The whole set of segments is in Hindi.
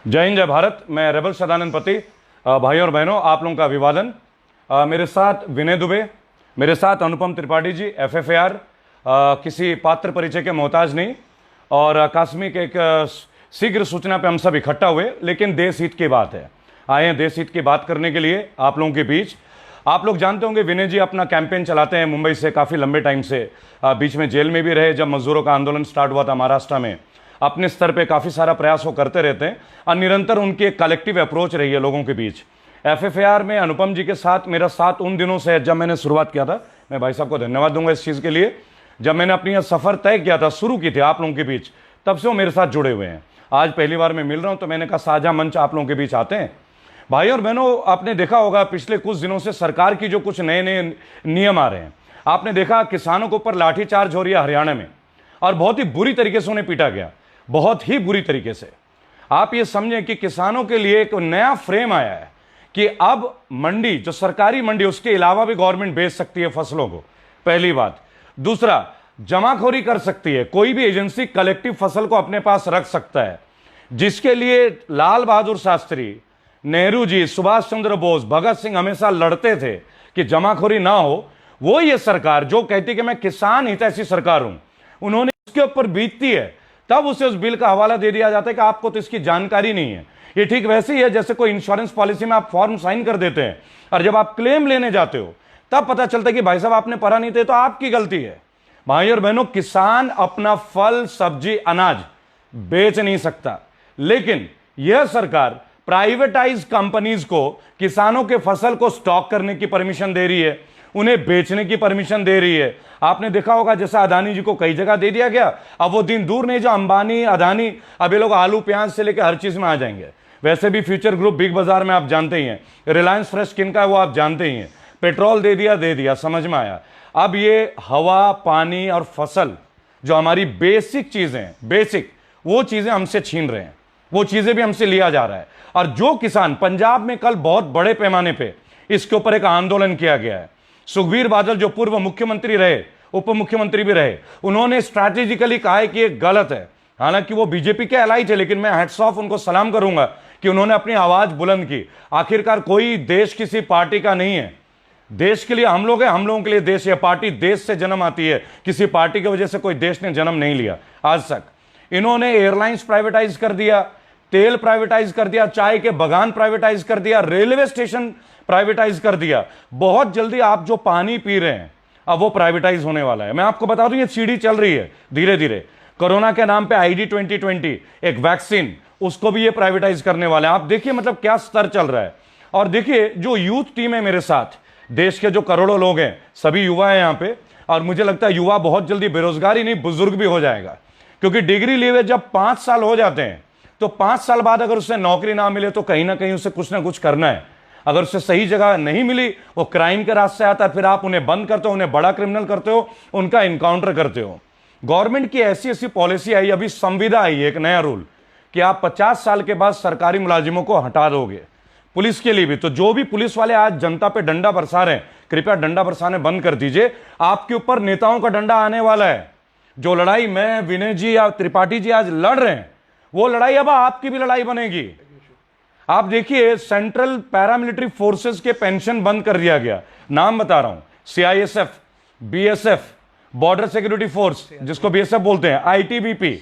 जय हिंद, जय भारत। मैं रेबल सदानंद पति। भाइयों और बहनों, आप लोगों का अभिवादन। मेरे साथ विनय दुबे, मेरे साथ अनुपम त्रिपाठी जी, FFAR, किसी पात्र परिचय के मोहताज नहीं, और आकस्मिक एक शीघ्र सूचना पे हम सब इकट्ठा हुए, लेकिन देश हित की बात है। आए हैं देश हित की बात करने के लिए आप लोगों के बीच। आप लोग जानते होंगे विनय जी अपना कैंपेन चलाते हैं मुंबई से काफ़ी लंबे टाइम से। बीच में जेल में भी रहे जब मजदूरों का आंदोलन स्टार्ट हुआ था महाराष्ट्र में। अपने स्तर पे काफ़ी सारा प्रयास वो करते रहते हैं और निरंतर उनकी एक कलेक्टिव अप्रोच रही है लोगों के बीच। FFAR में अनुपम जी के साथ मेरा साथ उन दिनों से है जब मैंने शुरुआत किया था। मैं भाई साहब को धन्यवाद दूंगा इस चीज़ के लिए। जब मैंने अपनी यह सफ़र तय किया था, शुरू की थी आप लोगों के बीच, तब से वो मेरे साथ जुड़े हुए हैं। आज पहली बार मैं मिल रहा हूँ तो मैंने कहा साझा मंच आप लोगों के बीच आते हैं। भाई और बहनों, आपने देखा होगा पिछले कुछ दिनों से सरकार की जो कुछ नए नए नियम आ रहे हैं। आपने देखा किसानों के ऊपर लाठीचार्ज हो रही है हरियाणा में, और बहुत ही बुरी तरीके से उन्हें पीटा गया, बहुत ही बुरी तरीके से। आप ये समझें कि किसानों के लिए एक नया फ्रेम आया है कि अब मंडी, जो सरकारी मंडी, उसके अलावा भी गवर्नमेंट बेच सकती है फसलों को, पहली बात। दूसरा, जमाखोरी कर सकती है, कोई भी एजेंसी कलेक्टिव फसल को अपने पास रख सकता है, जिसके लिए लाल बहादुर शास्त्री, नेहरू जी, सुभाष चंद्र बोस, भगत सिंह हमेशा लड़ते थे कि जमाखोरी ना हो। वो ये सरकार जो कहती कि मैं किसान हितैषी सरकार हूं, उन्होंने उसके ऊपर बीतती है, तब उसे उस बिल का हवाला दे दिया जाता है कि आपको तो इसकी जानकारी नहीं है। ये ठीक वैसे ही है जैसे कोई इंश्योरेंस पॉलिसी में आप फॉर्म साइन कर देते हैं और जब आप क्लेम लेने जाते हो तब पता चलता है कि भाई साहब आपने पढ़ा नहीं थे, तो आपकी गलती है। भाई और बहनों, किसान अपना फल, सब्जी, अनाज बेच नहीं सकता, लेकिन यह सरकार प्राइवेटाइज कंपनीज को किसानों के फसल को स्टॉक करने की परमिशन दे रही है, उन्हें बेचने की परमिशन दे रही है। आपने देखा होगा जैसा अदानी जी को कई जगह दे दिया गया, अब वो दिन दूर नहीं जो अंबानी, अदानी, अब ये लोग आलू प्याज से लेकर हर चीज में आ जाएंगे। वैसे भी फ्यूचर ग्रुप बिग बाजार में आप जानते ही हैं, रिलायंस फ्रेश किन का है वो आप जानते ही हैं। पेट्रोल दे दिया, समझ में आया। अब ये हवा, पानी और फसल, जो हमारी बेसिक चीजें हैं, बेसिक वो चीजें हमसे छीन रहे हैं, वो चीजें भी हमसे लिया जा रहा है। और जो किसान, पंजाब में कल बहुत बड़े पैमाने पे इसके ऊपर एक आंदोलन किया गया है। सुखबीर बादल जो पूर्व मुख्यमंत्री रहे, उप मुख्यमंत्री भी रहे, उन्होंने स्ट्रैटेजिकली कहा है कि ये गलत है। हालांकि वो बीजेपी के एलाई थे, लेकिन मैं हैट्स ऑफ उनको सलाम करूंगा कि उन्होंने अपनी आवाज बुलंद की। आखिरकार कोई देश किसी पार्टी का नहीं है, देश के लिए हम लोग हैं, हम लोगों के लिए देश है। पार्टी देश से जन्म आती है, किसी पार्टी की वजह से कोई देश ने जन्म नहीं लिया आज तक। इन्होंने एयरलाइंस प्राइवेटाइज कर दिया, तेल प्राइवेटाइज कर दिया, चाय के बागान प्राइवेटाइज कर दिया, रेलवे स्टेशन प्राइवेटाइज कर दिया। बहुत जल्दी आप जो पानी पी रहे हैं अब वो प्राइवेटाइज होने वाला है। मैं आपको बता दूं, ये सीढ़ी चल रही है धीरे धीरे। कोरोना के नाम पे ID 2020 एक वैक्सीन, उसको भी ये प्राइवेटाइज करने वाले हैं। आप देखिए मतलब क्या स्तर चल रहा है। और देखिए जो यूथ टीम है मेरे साथ, देश के जो करोड़ों लोग हैं, सभी युवा है यहां पे, और मुझे लगता है युवा बहुत जल्दी बेरोजगारी नहीं, बुजुर्ग भी हो जाएगा। क्योंकि डिग्री लिए हुए जब 5 साल हो जाते हैं तो 5 साल बाद अगर उसे नौकरी ना मिले तो कहीं ना कहीं उसे कुछ ना कुछ करना है। अगर उसे सही जगह नहीं मिली, वो क्राइम के रास्ते आता है, फिर आप उन्हें बंद करते हो, उन्हें बड़ा क्रिमिनल करते हो, उनका इनकाउंटर करते हो। गवर्नमेंट की ऐसी ऐसी पॉलिसी आई, अभी संविदा आई, एक नया रूल कि आप 50 साल के बाद सरकारी मुलाजिमों को हटा दोगे। पुलिस के लिए भी, तो जो भी पुलिस वाले आज जनता पे डंडा बरसा रहे हैं, कृपया डंडा बरसाने बंद कर दीजिए। आपके ऊपर नेताओं का डंडा आने वाला है। जो लड़ाई मैं, विनय जी या त्रिपाठी जी आज लड़ रहे हैं, वो लड़ाई अब आपकी भी लड़ाई बनेगी। आप देखिए, सेंट्रल पैरामिलिट्री फोर्सेस के पेंशन बंद कर दिया गया। नाम बता रहा हूं, CISF, BSF, border security force जिसको BSF बोलते हैं, ITBP,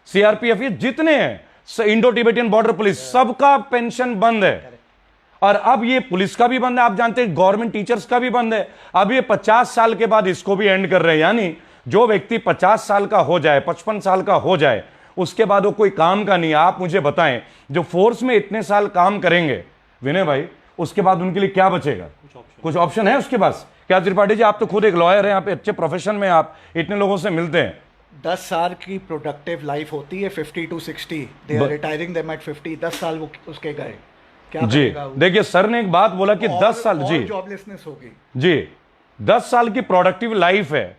CRPF, ये जितने हैं, इंडो टिबेटियन बॉर्डर पुलिस, सबका पेंशन बंद है। और अब ये पुलिस का भी बंद है, आप जानते हैं गवर्नमेंट टीचर्स का भी बंद है। अब ये 50 साल के बाद इसको भी एंड कर रहे हैं। यानी जो व्यक्ति 50 साल का हो जाए, 55 साल का हो जाए, उसके बाद वो कोई काम का नहीं। आप मुझे बताएं, जो फोर्स में इतने साल काम करेंगे विनय भाई, उसके बाद उनके लिए क्या बचेगा? कुछ ऑप्शन है उसके पास क्या? त्रिपाठी जी, आप तो खुद एक लॉयर हैं, आप अच्छे प्रोफेशन में, आप इतने लोगों से मिलते हैं। 10 साल की प्रोडक्टिव लाइफ होती है, 50 to 60, they are retiring them at 50। 10 साल वो उसके गए, क्या जी। देखिए सर ने एक बात बोला कि 10 साल जी जॉबलेसनेस होगी जी, 10 साल की प्रोडक्टिव लाइफ है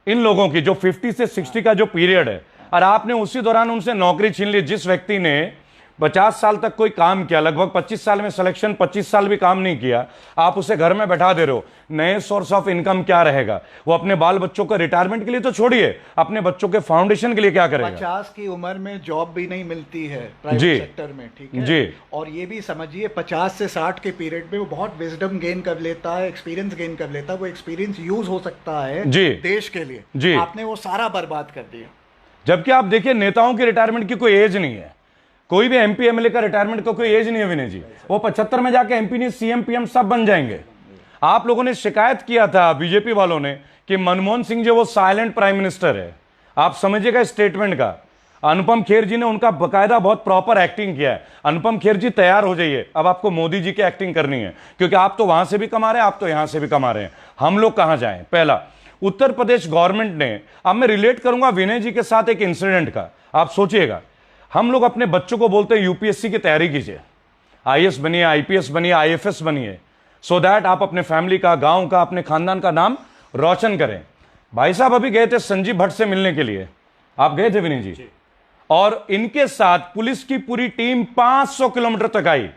इन लोगों की, जो 50 से 60 का जो पीरियड है, और आपने उसी दौरान उनसे नौकरी छीन ली। जिस व्यक्ति ने 50 साल तक कोई काम किया, लगभग 25 साल में सिलेक्शन, 25 साल भी काम नहीं किया, आप उसे घर में बैठा दे रहे हो, नए सोर्स ऑफ इनकम क्या रहेगा? वो अपने बाल बच्चों को रिटायरमेंट के लिए तो छोड़िए, अपने बच्चों के फाउंडेशन के लिए क्या करेगा? 50 की उम्र में जॉब भी नहीं मिलती है प्राइवेट जी। सेक्टर में, ठीक है जी। और ये भी समझिए 50 से 60 के पीरियड में वो बहुत विजडम गेन कर लेता है, एक्सपीरियंस गेन कर लेता है, वो एक्सपीरियंस यूज हो सकता है जी। देश के लिए। जी। आपने वो सारा बर्बाद कर दिया। जबकि आप देखिए नेताओं की रिटायरमेंट की कोई एज नहीं है, कोई भी एमपी एमएलए का रिटायरमेंट का कोई एज नहीं है विनय जी। वो 75 में जाके एमपी नहीं, सीएम पीएम सब बन जाएंगे। आप लोगों ने शिकायत किया था बीजेपी वालों ने कि मनमोहन सिंह जो वो साइलेंट प्राइम मिनिस्टर है, आप समझिएगा स्टेटमेंट का। अनुपम खेर जी ने उनका बकायदा बहुत प्रॉपर एक्टिंग किया है। अनुपम खेर जी तैयार हो जाइए, अब आपको मोदी जी की एक्टिंग करनी है, क्योंकि आप तो वहां से भी कमा रहे हैं, आप तो यहां से भी कमा रहे हैं, हम लोग कहां जाएं? पहला, उत्तर प्रदेश गवर्नमेंट ने, अब मैं रिलेट करूंगा विनय जी के साथ एक इंसिडेंट का, आप सोचिएगा। हम लोग अपने बच्चों को बोलते हैं यूपीएससी की तैयारी कीजिए, आईएएस बनिए, आईपीएस बनिए, आईएफएस बनिए, सो दैट आप अपने फैमिली का, गांव का, अपने खानदान का नाम रोशन करें। भाई साहब अभी गए थे संजीव भट्ट से मिलने के लिए, आप गए थे विनय जी? और इनके साथ पुलिस की पूरी टीम 500 किलोमीटर तक आई,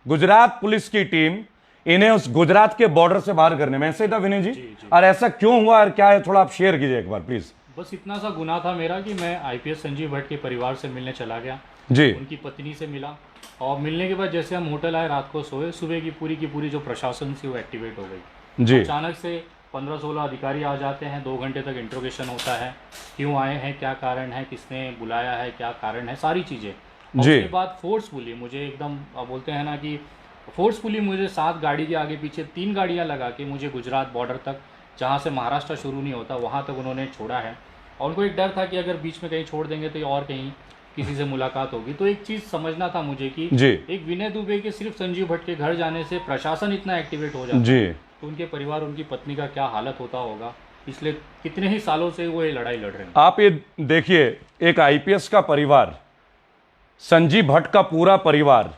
गुजरात पुलिस की टीम, इन्हें उस गुजरात के बॉर्डर से बाहर करने में। ऐसे ही था विनय जी? और ऐसा क्यों हुआ और क्या है, थोड़ा आप शेयर कीजिए एक बार प्लीज। बस इतना सा गुनाह था मेरा कि मैं आईपीएस संजीव भट्ट के परिवार से मिलने चला गया जी। उनकी पत्नी से मिला, और मिलने के बाद जैसे हम होटल आए, रात को सोए, सुबह की पूरी जो प्रशासन थी वो एक्टिवेट हो गई जी। अचानक से 15-16 अधिकारी आ जाते हैं, 2 घंटे तक इंट्रोगेशन होता है, क्यों आए हैं, क्या कारण है, किसने बुलाया है, क्या कारण है, सारी चीज़ें। जी। उसके बाद फोर्सफुली मुझे एकदम बोलते हैं ना कि फोर्सफुली मुझे 7 गाड़ी के आगे पीछे 3 गाड़ियाँ लगा के मुझे गुजरात बॉर्डर तक, जहाँ से महाराष्ट्र शुरू नहीं होता, वहाँ तक उन्होंने छोड़ा है। और उनको एक डर था कि अगर बीच में कहीं छोड़ देंगे तो और कहीं किसी से मुलाकात होगी। तो एक चीज़ समझना था मुझे कि जी। एक विनय दुबे के सिर्फ संजीव भट्ट के घर जाने से प्रशासन इतना एक्टिवेट हो जाता जी। है, तो उनके परिवार, उनकी पत्नी का क्या हालत होता होगा। पिछले कितने ही सालों से वो ये लड़ाई लड़ रहे हैं। आप ये देखिए, एक आईपीएस का परिवार, संजीव भट्ट का पूरा परिवार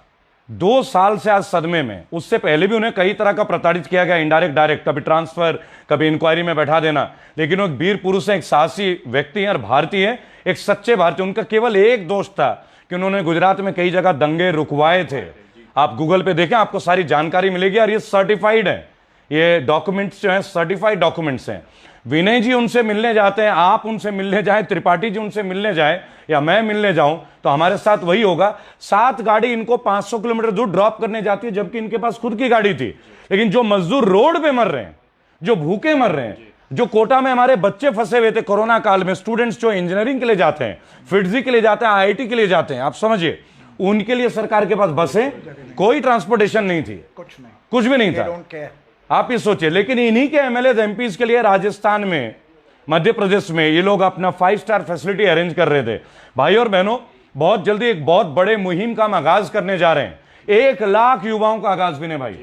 2 साल से आज सदमे में। उससे पहले भी उन्हें कई तरह का प्रताड़ित किया गया, इनडायरेक्ट, डायरेक्ट, कभी ट्रांसफर, कभी इंक्वायरी में बैठा देना, लेकिन वो एक वीर पुरुष है, एक साहसी व्यक्ति है और भारतीय है, एक सच्चे भारतीय। उनका केवल एक दोष था कि उन्होंने गुजरात में कई जगह दंगे रुकवाए थे। आप गूगल पे देखें, आपको सारी जानकारी मिलेगी, और ये सर्टिफाइड है, ये डॉक्यूमेंट्स जो हैं सर्टिफाइड डॉक्यूमेंट्स हैं। विनय जी उनसे मिलने जाते हैं, आप उनसे मिलने जाएं, त्रिपाठी जी उनसे मिलने जाएं, या मैं मिलने जाऊं, तो हमारे साथ वही होगा। 7 गाड़ी इनको 500 किलोमीटर दूर ड्रॉप करने जाती है, जबकि इनके पास खुद की गाड़ी थी। लेकिन जो मजदूर रोड पे मर रहे हैं, जो भूखे मर रहे हैं, जो कोटा में हमारे बच्चे फंसे हुए थे कोरोना काल में, स्टूडेंट्स जो इंजीनियरिंग के लिए जाते हैं, फिटजी के लिए जाते हैं, आईआईटी के लिए जाते हैं, आप समझिए, उनके लिए सरकार के पास बसें, कोई ट्रांसपोर्टेशन नहीं थी, कुछ भी नहीं था। आप ये सोचिए। लेकिन इन्हीं के एमएलए एमपीज के लिए राजस्थान में, मध्य प्रदेश में ये लोग अपना 5 स्टार फैसिलिटी अरेंज कर रहे थे। भाई और बहनों, बहुत जल्दी एक बहुत बड़े मुहिम का हम आगाज करने जा रहे हैं, 1 लाख युवाओं का आगाज विनय भाई,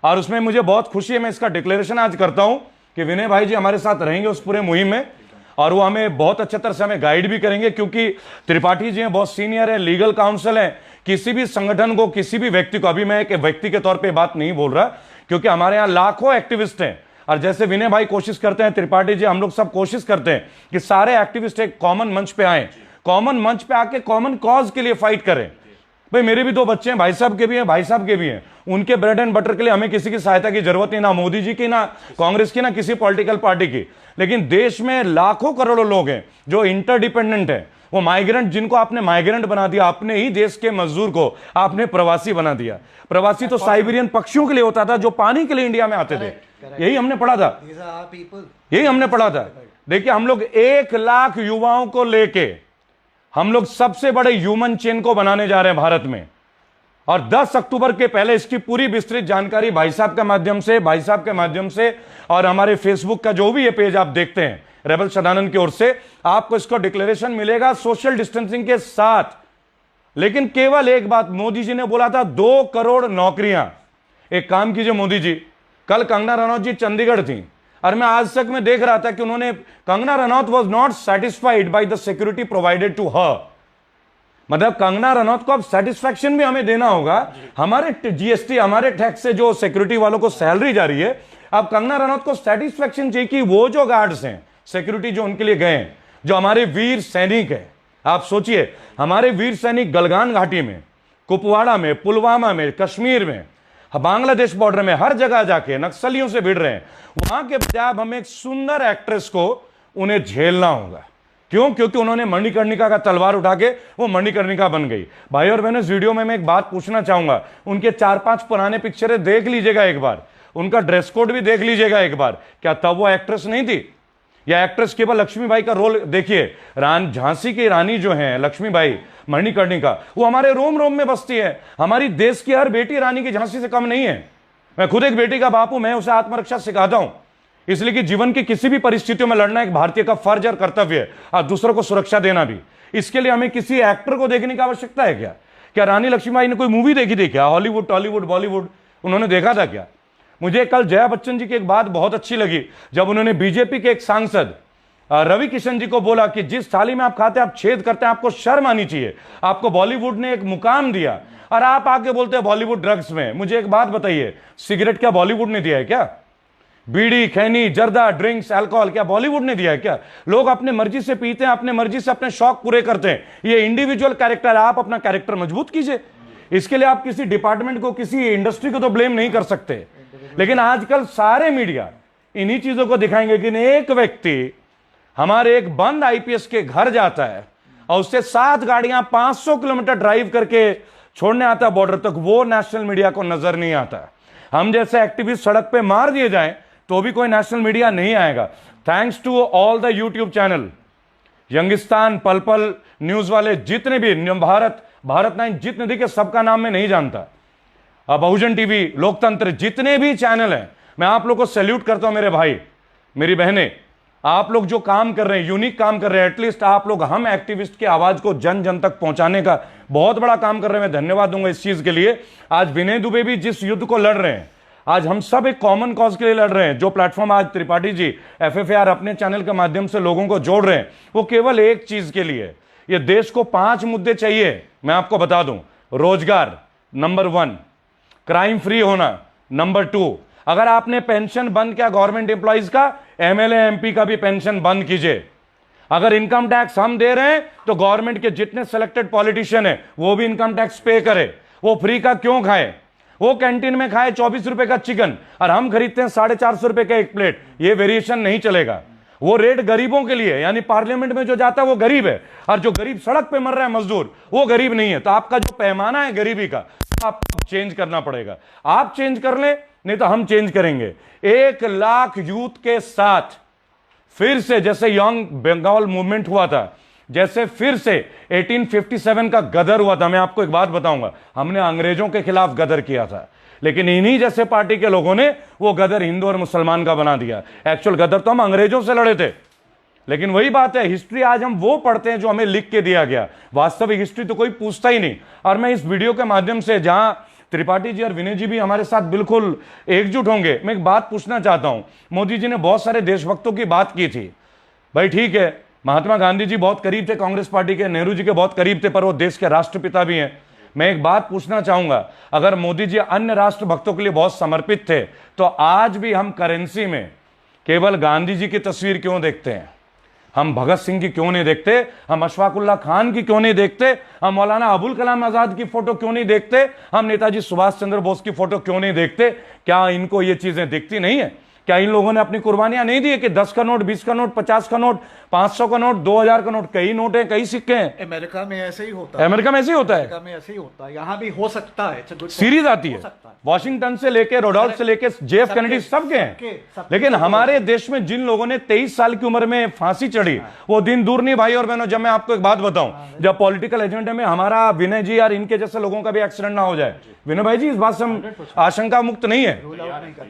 और उसमें मुझे बहुत खुशी है, मैं इसका डिक्लेरेशन आज करता हूं कि विनय भाई जी हमारे साथ रहेंगे उस पूरे मुहिम में, और वो हमें बहुत अच्छे तरह से हमें गाइड भी करेंगे, क्योंकि त्रिपाठी जी हैं, बहुत सीनियर है, लीगल काउंसिल है। किसी भी संगठन को, किसी भी व्यक्ति को, अभी मैं एक व्यक्ति के तौर पे बात नहीं बोल रहा, क्योंकि हमारे यहां लाखों एक्टिविस्ट हैं, और जैसे विनय भाई कोशिश करते हैं, त्रिपाठी जी, हम लोग सब कोशिश करते हैं कि सारे एक्टिविस्ट एक कॉमन मंच पे आए, कॉमन मंच पे आके कॉमन कॉज के लिए फाइट करें। भाई मेरे भी 2 बच्चे हैं, भाई साहब के भी हैं, भाई साहब के भी हैं, उनके ब्रेड एंड बटर के लिए हमें किसी की सहायता की जरूरत नहीं, ना मोदी जी की, ना कांग्रेस की, ना किसी पॉलिटिकल पार्टी की। लेकिन देश में लाखों करोड़ों लोग हैं जो इंटरडिपेंडेंट हैं, वो माइग्रेंट, जिनको आपने माइग्रेंट बना दिया, अपने ही देश के मजदूर को आपने प्रवासी बना दिया। प्रवासी तो साइबेरियन पक्षियों के लिए होता था जो पानी के लिए इंडिया में आते थे, यही हमने पढ़ा था, यही हमने पढ़ा था। देखिए, हम लोग 1 लाख युवाओं को लेके हम लोग सबसे बड़े ह्यूमन चेन को बनाने जा रहे हैं भारत में, और 10 अक्टूबर के पहले इसकी पूरी विस्तृत जानकारी भाई साहब के माध्यम से, और हमारे फेसबुक का जो भी ये पेज आप देखते हैं रेबल सदानंद की ओर से, आपको इसको डिक्लेरेशन मिलेगा सोशल डिस्टेंसिंग के साथ। लेकिन केवल एक बात, मोदी जी ने बोला था 2 करोड़ नौकरियां। एक काम कीजिए मोदी जी, कल कंगना रनौत जी चंडीगढ़ थी, और मैं आज तक मैं देख रहा था कि उन्होंने, Kangana Ranaut was not satisfied by the security provided to her. मतलब कंगना रनौत को अब सेटिस्फैक्शन भी हमें देना होगा, हमारे जीएसटी, हमारे टैक्स से जो सिक्योरिटी वालों को सैलरी जा रही है, अब कंगना रनौत को सेटिस्फैक्शन चाहिए कि वो जो गार्ड्स हैं, सिक्योरिटी जो उनके लिए गए हैं, जो हमारे वीर सैनिक हैं, आप सोचिए, हमारे वीर सैनिक गलगान घाटी में, कुपवाड़ा में, पुलवामा में, कश्मीर में, बांग्लादेश बॉर्डर में, हर जगह जाके नक्सलियों से भिड़ रहे हैं। वहां के बजाय अब हमें एक सुंदर एक्ट्रेस को उन्हें झेलना होगा। क्यों? क्योंकि उन्होंने मणिकर्णिका का तलवार उठा के वो मणिकर्णिका बन गई। भाई और बहनों, इस वीडियो में मैं एक बात पूछना चाहूंगा, उनके 4-5 पुराने पिक्चरें देख लीजिएगा एक बार, उनका ड्रेस कोड भी देख लीजिएगा एक बार। क्या तब वो एक्ट्रेस नहीं थी? या एक्ट्रेस केवल लक्ष्मीबाई का रोल? देखिए, झांसी की रानी जो है लक्ष्मीबाई मणिकर्णिका, वो हमारे रोम रोम में बसती है। हमारी देश की हर बेटी रानी की झांसी से कम नहीं है। मैं खुद एक बेटी का बाप हूं, मैं उसे आत्मरक्षा सिखाता हूं, इसलिए कि जीवन की किसी भी परिस्थितियों में लड़ना एक भारतीय का फर्ज और कर्तव्य है, और दूसरों को सुरक्षा देना भी। इसके लिए हमें किसी एक्टर को देखने की आवश्यकता है क्या? क्या रानी लक्ष्मीबाई ने कोई मूवी देखी थी क्या? हॉलीवुड, टॉलीवुड, बॉलीवुड उन्होंने देखा था क्या? मुझे कल जया बच्चन जी की एक बात बहुत अच्छी लगी, जब उन्होंने बीजेपी के एक सांसद रवि किशन जी को बोला कि जिस थाली में आप खाते हैं आप छेद करते हैं, आपको शर्म आनी चाहिए, आपको बॉलीवुड ने एक मुकाम दिया और आप आके बोलते हैं बॉलीवुड ड्रग्स में। मुझे एक बात बताइए, सिगरेट क्या बॉलीवुड ने दिया है क्या? बीड़ी, खैनी, जर्दा, ड्रिंक्स, अल्कोहल क्या बॉलीवुड ने दिया है क्या? लोग अपने मर्जी से पीते हैं, अपने मर्जी से अपने शौक पूरे करते हैं। ये इंडिविजुअल कैरेक्टर, आप अपना कैरेक्टर मजबूत कीजिए। इसके लिए आप किसी डिपार्टमेंट को, किसी इंडस्ट्री को तो ब्लेम नहीं कर सकते। लेकिन आजकल सारे मीडिया इन्हीं चीजों को दिखाएंगे कि एक व्यक्ति हमारे एक बंद आईपीएस के घर जाता है और उससे 7 गाड़ियां 500 किलोमीटर ड्राइव करके छोड़ने आता है बॉर्डर तक, वो नेशनल मीडिया को नजर नहीं आता। हम जैसे एक्टिविस्ट सड़क पे मार दिए जाएं तो भी कोई नेशनल मीडिया नहीं आएगा। Thanks to all the YouTube channel, Youngistan, Pal Pal news वाले, जितने भी, भारत, भारत 9, जितने देखिए सबका नाम मैं नहीं जानता, बहुजन टीवी, लोकतंत्र, जितने भी चैनल हैं, मैं आप लोग को सैल्यूट करता हूं। मेरे भाई, मेरी बहनें, आप लोग जो काम कर रहे हैं, यूनिक काम कर रहे हैं, एटलीस्ट आप लोग हम एक्टिविस्ट की आवाज को जन जन तक पहुंचाने का बहुत बड़ा काम कर रहे हैं। मैं धन्यवाद दूंगा इस चीज के लिए। आज विनय दुबे भी जिस युद्ध को लड़ रहे हैं, आज हम सब एक कॉमन कॉज के लिए लड़ रहे हैं। जो प्लेटफॉर्म आज त्रिपाठी जी FFAR अपने चैनल के माध्यम से लोगों को जोड़ रहे हैं, वो केवल एक चीज के लिए। ये देश को 5 मुद्दे चाहिए, मैं आपको बता दूं। रोजगार नंबर 1, क्राइम फ्री होना नंबर 2। अगर आपने पेंशन बंद किया गवर्नमेंट एम्प्लॉइज का, MLA MP का भी पेंशन बंद कीजिए। अगर इनकम टैक्स हम दे रहे हैं तो गवर्नमेंट के जितने सिलेक्टेड पॉलिटिशियन है वो भी इनकम टैक्स पे करे। वो फ्री का क्यों खाए? वो कैंटीन में खाए 24 रुपए का चिकन और हम खरीदते हैं 450 रुपए का एक प्लेट। ये वेरिएशन नहीं चलेगा। वो रेट गरीबों के लिए, यानी पार्लियामेंट में जो जाता है वो गरीब है, और जो गरीब सड़क पे मर रहा है मजदूर, वो गरीब नहीं है। तो आपका जो पैमाना है गरीबी का, आपको चेंज करना पड़ेगा। आप चेंज कर ले, नहीं तो हम चेंज करेंगे। 1 लाख यूथ के साथ फिर से, जैसे यंग बंगाल मूवमेंट हुआ था, जैसे फिर से 1857 का गदर हुआ था। मैं आपको एक बात बताऊंगा, हमने अंग्रेजों के खिलाफ गदर किया था, लेकिन इन्हीं जैसे पार्टी के लोगों ने वो गदर हिंदू और मुसलमान का बना दिया। एक्चुअल गदर तो हम अंग्रेजों से लड़े थे। लेकिन वही बात है, हिस्ट्री आज हम वो पढ़ते हैं जो हमें लिख के दिया गया, वास्तविक हिस्ट्री तो कोई पूछता ही नहीं। और मैं इस वीडियो के माध्यम से, जहां त्रिपाठी जी और विनय जी भी हमारे साथ बिल्कुल एकजुट होंगे, मैं एक बात पूछना चाहता हूं। मोदी जी ने बहुत सारे देशभक्तों की बात की थी, भाई ठीक है, महात्मा गांधी जी बहुत करीब थे कांग्रेस पार्टी के, नेहरू जी के बहुत करीब थे, पर वो देश के राष्ट्रपिता भी हैं। मैं एक बात पूछना चाहूंगा, अगर मोदी जी अन्य राष्ट्रभक्तों के लिए बहुत समर्पित थे, तो आज भी हम करेंसी में केवल गांधी जी की तस्वीर क्यों देखते हैं? हम भगत सिंह की क्यों नहीं देखते? हम अशफाकुल्लाह खान की क्यों नहीं देखते? हम मौलाना अबुल कलाम आजाद की फोटो क्यों नहीं देखते? हम नेताजी सुभाष चंद्र बोस की फोटो क्यों नहीं देखते? क्या इनको ये चीजें दिखती नहीं है? क्या इन लोगों ने अपनी कुर्बानियां नहीं दी है कि 10 का नोट, 20 का नोट, 50 का नोट, 500 का नोट, 2000 का नोट, कई नोट है, कई सिक्के हैं। अमेरिका में ऐसे ही होता है। अमेरिका में ऐसे ही होता है, अमेरिका में ऐसे ही होता है, यहाँ भी हो सकता है। सीरीज आती है, वॉशिंगटन से लेके रोडोल्फ से लेके JF कैनेडी सबके हैं। लेकिन हमारे देश में जिन लोगों ने 23 साल की उम्र में फांसी चढ़ी, वो दिन दूर नहीं भाई और बहनों। जब मैं आपको एक बात बताऊं, जब पॉलिटिकल एजेंडे में हमारा विनय जी और इनके जैसे लोगों का भी एक्सीडेंट ना हो जाए, विनय भाई जी इस बात से हम आशंका मुक्त नहीं है,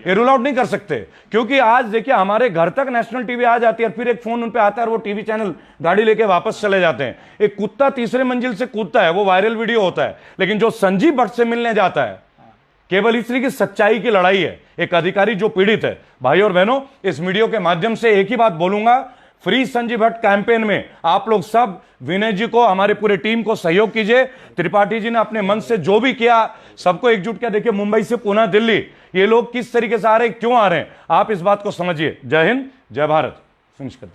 ये रूल आउट नहीं कर सकते। क्योंकि आज देखिए, हमारे घर तक नेशनल टीवी आ जाती है, फिर एक फोन उन पे आता है और वो टीवी चैनल गाड़ी लेके वापस चले जाते हैं। एक कुत्ता 3रे मंजिल से कूदता है, वो वायरल वीडियो होता है, लेकिन जो संजीव भट्ट से मिलने जाता है, केवल इसलिए कि सच्चाई की लड़ाई है, एक अधिकारी जो पीड़ित है। भाई और बहनों, इस वीडियो के माध्यम से एक ही बात बोलूंगा, फ्री संजीव भट्ट कैंपेन में आप लोग सब विनय जी को, हमारे पूरे टीम को सहयोग कीजिए। त्रिपाठी जी ने अपने मन से जो भी किया, सबको एकजुट किया। देखिए, मुंबई से पुणे, दिल्ली, ये लोग किस तरीके से आ रहे हैं, क्यों आ रहे हैं, आप इस बात को समझिए। जय हिंद, जय भारत। फिनिश कर